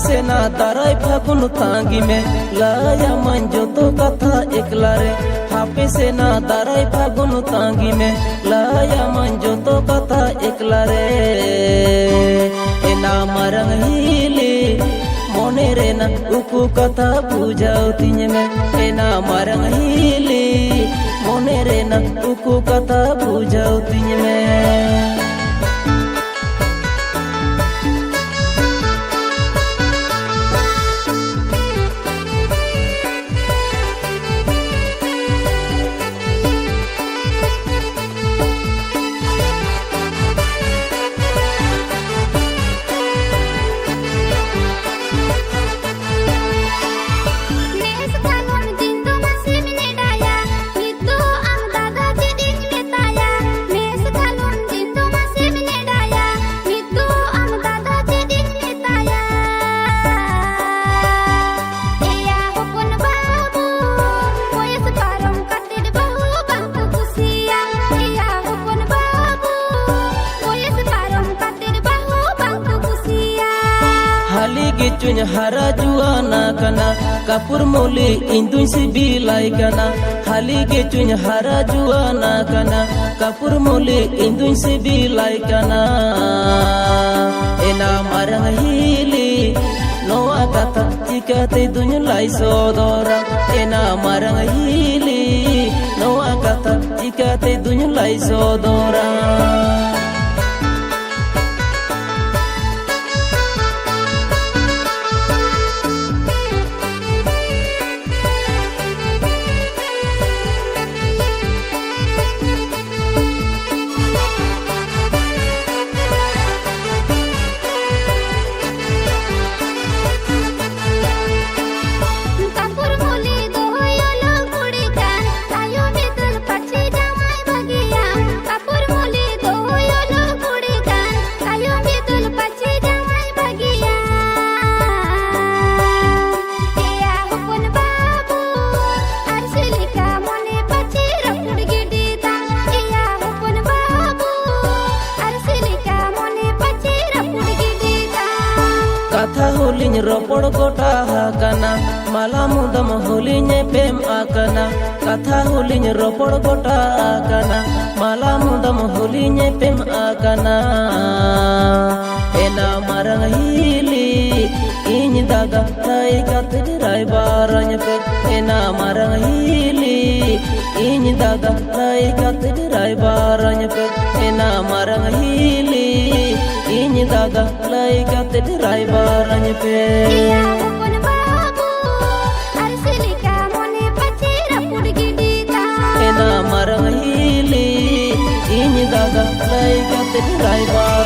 सेना दाराय फागुन तांगी में लाया मन जो तो कथा एकला रे हापे सेना दाराय फागुन तांगी में लाया मन जो तो कथा एकला रे एना मरंग हिली मोने रे ना उकु कथा पूजाओ तिने में एना मरंग हिली मोने रे ना उकु कथा पूजाओ तिने में चुन हरा जुआना कना कपूर मोली इंदुन से बिलाई कना खाली के चुन हरा जुआना कना कपूर मोली इंदुन से बिलाई कना एना मरंग हिली नोआ कथा चिकाते दुन लाई सोदोरा एना मरंग हिली नोआ कथा चिकाते दुन लाई सोदोरा कथा होलिन रोपड़ गोटा हाकना माला मुदम होलिन पेम आकना कथा होलिन रोपड़ गोटा आकना माला मुदम होलिन पेम आकना एना मरंग हिली इन दादा ताई कते रायबारन पे एना मरंग हिली इन दादा ताई कते रायबारन पे एना मरंग हिली इन दादा लाई कते रायबारन पे एना मरंग हिली इन दादा लाई कते रायबारन